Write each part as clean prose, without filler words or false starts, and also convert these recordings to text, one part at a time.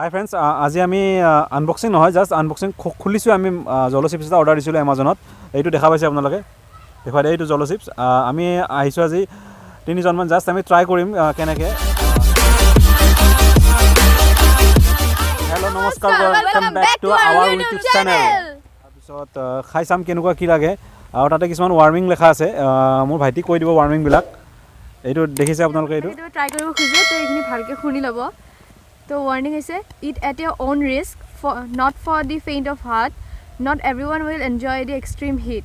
হাই friends, আজি আমি unboxing নহয়, জাষ্ট আনবক্সিং খুলিছোঁ। আমি জল চিপছ এটা অৰ্ডাৰ দিছিলোঁ এমাজনত। এইটো দেখা পাইছে আপোনালোকে, দেখুৱাই দিয়ে। এইটো জল চিপছ আমি আহিছোঁ আজি 3জনমান। জাষ্ট আমি ট্ৰাই কৰিম কেনেকৈ। হেল্ল' নমস্কাৰ, welcome back to our YouTube channel. তাৰপিছত খাই চাম কেনেকুৱা কি লাগে, আৰু তাতে কিছুমান ৱাৰ্মিং লেখা আছে। মোৰ ভাইটিক কৈ দিব ৱাৰ্মিংবিলাক। এইটো দেখিছে আপোনালোকে, এইটো ট্ৰাই কৰিব খোজে তো এইখিনি ভালকৈ শুনি ল'ব। তো ৱাৰ্নিং হৈছে, eat at your own risk, not for the faint of heart, not everyone will enjoy the extreme heat,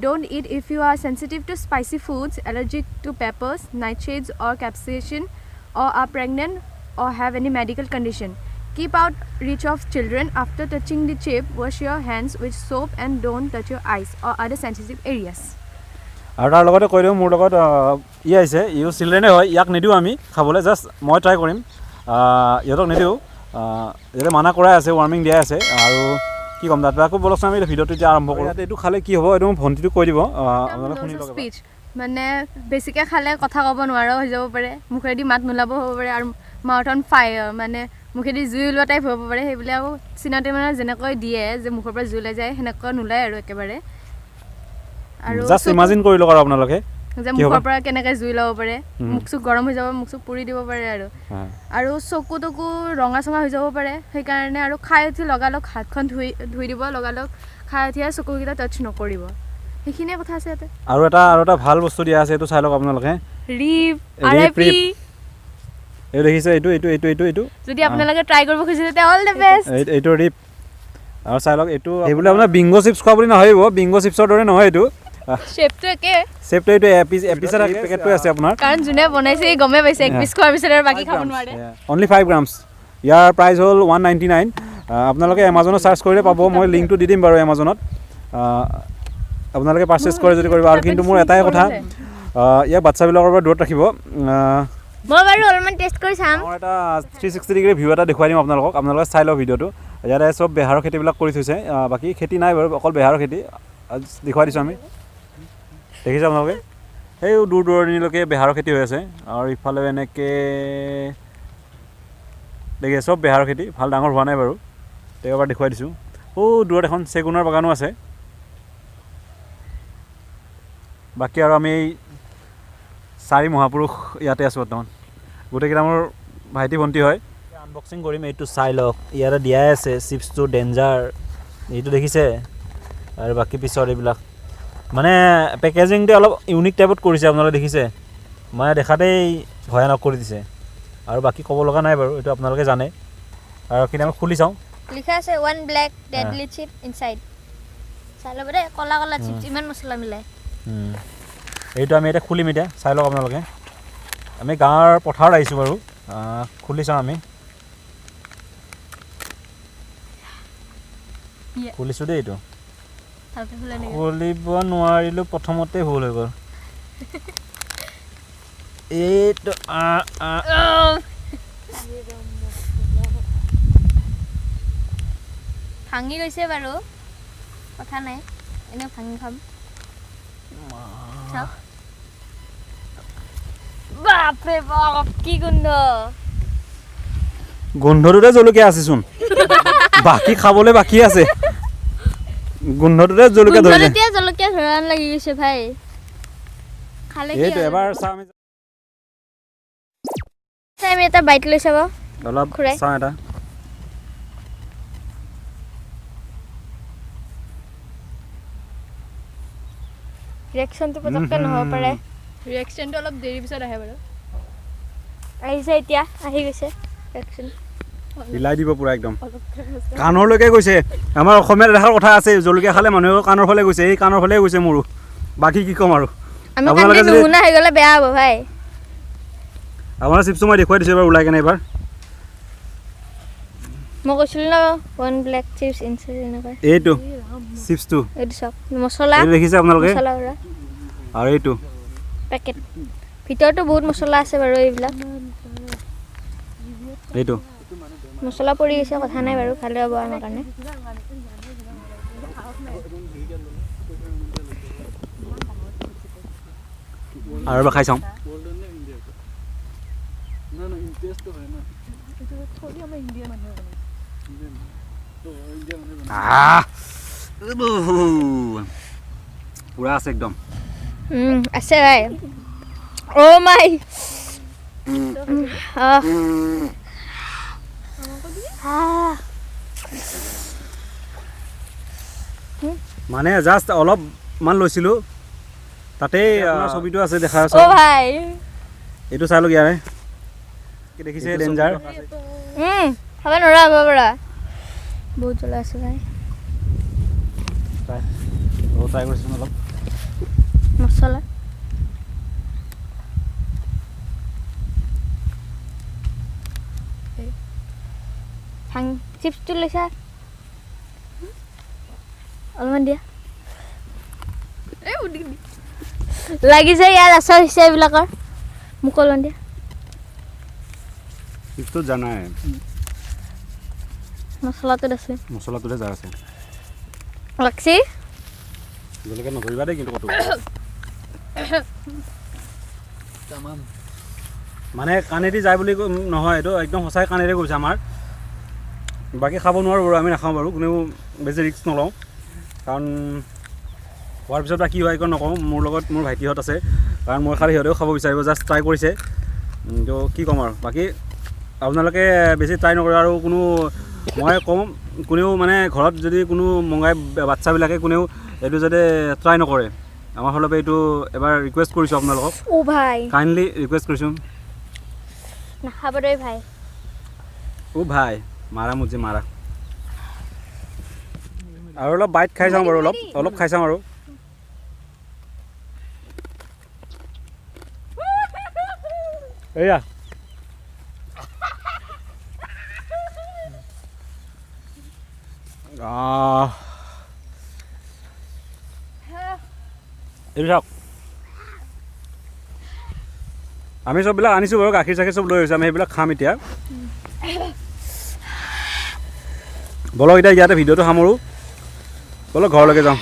don't eat if you are sensitive to spicy foods, allergic to peppers, nightshades or capsaicin, or are pregnant or have any medical condition. Keep out reach of children. After touching the chip, wash your hands with soap and don't touch your eyes or other sensitive areas. আৰু তাৰ লগতে কৈ দিওঁ, মোৰ লগত ই আহিছে, U চিলড্ৰেনে হয়। ইয়াক নিদিওঁ আমি খাবলৈ, জাষ্ট মই ট্ৰাই কৰিম। ইহঁতক নিদিওঁ, ইয়াতে মানা কৰাই আছে, ৱাৰ্মিং দিয়াই আছে। আৰু কি ক'ম তাত, আকৌ বলকচোন আমি ভিডিঅ'টো এতিয়া আৰম্ভ কৰোঁ। এইটো খালে কি হ'ব, এইটো মোৰ ভণ্টিটো কৈ দিব। স্পীচ মানে বেছিকৈ খালে কথা ক'ব নোৱাৰাও হৈ যাব পাৰে, মুখেদি মাত নোলাব হ'ব পাৰে, আৰু মাউথ অন ফায়াৰ মানে মুখেদি জুই ওলোৱা টাইপ হ'ব পাৰে। সেইবিলাক চিনাতে মানে যেনেকৈ দিয়ে যে মুখৰ পৰা জুই ওলাই যায়, সেনেকুৱা নোলায় আৰু একেবাৰে। আৰু জাষ্ট ইমাজিন কৰি লওক আৰু আপোনালোকে যে মুখৰ পৰা কেনেকৈ জুই ল'ব পাৰে, মুখ চুখ গৰম হৈ যাব, মুখ চুখ পুৰি দিব পাৰে। আৰু চকু তকু ৰঙা চঙা হৈ যাব পাৰে। সেইকাৰণে আৰু খাই উঠি লগালগ হাতখন ধুই দিব, লগালগ খাই উঠিয়ে চকুকেইটা টাচ নকৰিব। সেইখিনিয়ে কথা আছে ইয়াতে। আৰু এটা ভাল বস্তু দিয়া আছে, এইটো চাই লওক আপোনালোকে। ৰিপ RIP এইটো দেখিছে, এইটো যদি আপোনালোকে ট্ৰাই কৰিব খুজিছে তেতিয়া অল দ্য বেষ্ট। এইটো ৰিপ। আৰু চাই লওক, এইটো সেইবুলি আপোনাৰ বিংগো চিপছ খোৱা বুলি নাভাবিব, বিংগো চিপছৰ দৰে নহয় এইটো। শ্বেপটো একে, শ্বেপটো এইটো এপিছৰ পেকেটটো আছে আপোনাৰ। কাৰণ যোনে বনাইছে গমেই পাইছে এক পিচ খোৱাৰ পিছত আৰু বাকী খাব নোৱাৰে। Only 5 grams. ইয়াৰ প্ৰাইচ হ'ল 199। আপোনালোকে এমাজনত চাৰ্চ কৰিলে পাব, মই লিংকটো দি দিম বাৰু এমাজনত। আপোনালোকে পাৰ্চেছ কৰে যদি কৰিব। আৰু কিন্তু মোৰ এটাই কথা, ইয়াক বাচ্ছাবিলাকৰ পৰা দূৰত ৰাখিব। মই বাৰু অলপমান টেষ্ট কৰি চাম। মই এটা 360 ডিগ্ৰী ভিউ এটা দেখুৱাই দিম আপোনালোকক, আপোনালোকে চাই লওক ভিডিঅ'টো। ইয়াতে চব বেহাৰৰ খেতিবিলাক কৰি থৈছে, বাকী খেতি নাই বাৰু, অকল বেহাৰৰ খেতি দেখুৱাই দিছোঁ আমি। দেখিছে আপোনালোকে, সেই দূৰ দূৰণিলৈকে বেহাৰৰ খেতি হৈ আছে। আৰু ইফালেও এনেকৈ দেখিছে, চব বেহাৰৰ খেতি, ভাল ডাঙৰ হোৱা নাই বাৰু, তেওঁ এবাৰ দেখুৱাই দিছোঁ। দূৰত এখন চেগুনৰ বাগানো আছে। বাকী আৰু আমি 4 মহাপুৰুষ ইয়াতে আছোঁ বৰ্তমান। গোটেইকেইটা মোৰ ভাইটি ভণ্টি হয়। আনবক্সিং কৰিম, এইটো চাই লওক। ইয়াতে দিয়াই আছে চিপছটো ডেঞ্জাৰ, এইটো দেখিছে। আৰু বাকী পিছত এইবিলাক মানে পেকেজিংটো অলপ ইউনিক টাইপত কৰিছে, আপোনালোকে দেখিছে, মানে দেখাতেই ভয়ানক কৰি দিছে। আৰু বাকী ক'ব লগা নাই বাৰু, এইটো আপোনালোকে জানে। আৰু কিন্তু আমি খুলি চাওঁ, লিখা আছে ওৱান ব্লেক ডেডলি চিপ ইনসাইড। চাই ল'ব দেই, কলা কলা চিপছ, ইমান মছলা মিলাই। এইটো আমি এতিয়া খুলিম, এতিয়া চাই লওক আপোনালোকে। আমি গাঁৱৰ পথাৰত আহিছোঁ বাৰু, খুলি চাওঁ আমি। খুলিছোঁ দেই, এইটো খুলিব নোৱাৰিলোঁ, প্ৰথমতে ভুল হৈ গ'ল। এইটো ভাঙি গৈছে বাৰু, কথা নাই, এনেও ভাঙি খাম। বাপৰে বাপ, কি গোন্ধ! গোন্ধটোতে জলকীয়া আছেচোন, বাকী খাবলৈ বাকী আছে। গোন্ধটোতে জলকীয়া ধৰিলে, জলকীয়া ধৰা লাগি গৈছে ভাই। খালে কি এইটো এবাৰ চাওঁ আমি এটা বাইট লৈ চাব, অলপ চাওঁ এটা। ৰিয়েকশ্যনটো পটককৈ নহ'ব পাৰে, ৰিয়েকশ্যনটো অলপ দেৰি পিছত আহে বাৰু। আহিছে এতিয়া, আহি গৈছে ৰিয়েকশ্যন। হিলাই দিব পুৰা একদম, কাণৰলৈকে গৈছে। আমাৰ অসমীয়াত দেখাৰ কথা আছে, জলকীয়া খালে মানুহে কাণৰ ফালে গৈছে, এই কাণৰ ফালে গৈছে মোৰো। বাকী কি ক'ম আৰু, আপোনালোকে নুশুনা হৈ গ'লে বেয়া হ'ব ভাই। আপোনাৰ চিপছটো মই দেখুৱাই দিছোঁ এবাৰ ওলাই কেনে। এবাৰ মই কৈছিলোঁ ন ওৱান ব্লেক চিপছ ইনচাইড এনেকুৱা। এইটো চিপছটো, এইটো চাওক, মছলা দেখিছে আপোনালোকে। আৰু এইটো পেকেট, ভিতৰতো বহুত মছলা আছে বাৰু। এইবিলাক এইটো মছলা পৰি গৈছে, কথা নাই বাৰু, ভালে হ'ব আমাৰ কাৰণে। আৰু এবাৰ খাই চাওঁ। পুৰা আছে একদম আছে ভাই অ' মাই মানে জাষ্ট অলপমান লৈছিলোঁ তাতেই ছবিটো আছে দেখা আছে অ' ভাই এইটো চাই লওক ইয়াৰে কি দেখিছে ডেঞ্জাৰ খাব নোৱাৰা হ'ব পৰা বহুত জ্বলা আছে ভাই ট্ৰাই কৰিছোঁ অলপ মছলা ভাং চিপছটো লৈছা অলপমান দিয়া লাগিছে ইয়াৰ আচাৰ হৈছে এইবিলাকৰ মোক অলপমান দিয়া চিপছটো জানাই মছলাটোত আছে মছলাটোতে যা আছে লাগছি জলকীয়া নধৰিবা দেই কিন্তু ক'তো মানে কাণেদি যায় বুলি নহয় এইটো একদম সঁচাই কাণেৰে গৈছে আমাৰ বাকী খাব নোৱাৰোঁ বাৰু আমি নাখাওঁ বাৰু কোনেও বেছি ৰিস্ক নলওঁ কাৰণ খোৱাৰ পিছত বা কি হয় একো নকওঁ মোৰ লগত মোৰ ভাইটিহঁত আছে কাৰণ মই খালি সিহঁতেও খাব বিচাৰিব জাষ্ট ট্ৰাই কৰিছে তো কি ক'ম আৰু বাকী আপোনালোকে বেছি ট্ৰাই নকৰে আৰু কোনো মই কওঁ কোনেও মানে ঘৰত যদি কোনো মঙাই বাচ্ছাবিলাকে কোনেও এইটো যাতে ট্ৰাই নকৰে আমাৰ ফালৰ পৰা এইটো এবাৰ ৰিকুৱেষ্ট কৰিছোঁ আপোনালোকক অ' ভাই কাইণ্ডলি ৰিকুৱেষ্ট কৰিছোঁ নাখাব দেই ভাই অ' ভাই মাৰা মুজি মাৰা আৰু অলপ বাইট খাই চাওঁ বাৰু অলপ খাই চাওঁ আৰু এয়া এইটো চাওক আমি চববিলাক আনিছোঁ বাৰু গাখীৰ চাখীৰ চব লৈ আহিছোঁ আমি সেইবিলাক খাম এতিয়া বলক এতিয়া ইয়াতে ভিডিঅ'টো সামৰোঁ বলক ঘৰলৈকে যাওঁ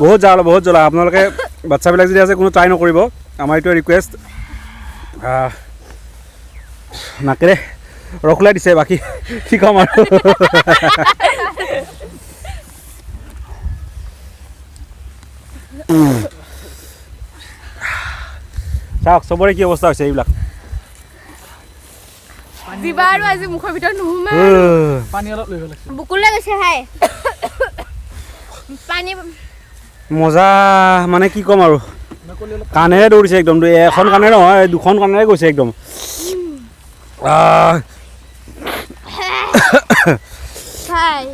বহুত জ্বলা আপোনালোকে বাচ্ছাবিলাক যদি আছে কোনো ট্ৰাই নকৰিব আমাৰ এইটো ৰিকুৱেষ্ট নাকেৰে ৰখলাই দিছে বাকী কি ক'ম আৰু চাওক চবৰে কি অৱস্থা হৈছে এইবিলাক দিবা আৰু আজি মুখৰ ভিতৰত নোসোমাই পানী অলপ লৈ লাগিছে বুকুলে গৈছে ভাই পানী মজা মানে কি ক'ম আৰু কাণেৰে দৌৰিছে একদম এখন কাণেৰে নহয় দুখন কাণেৰে গৈছে একদম ভাই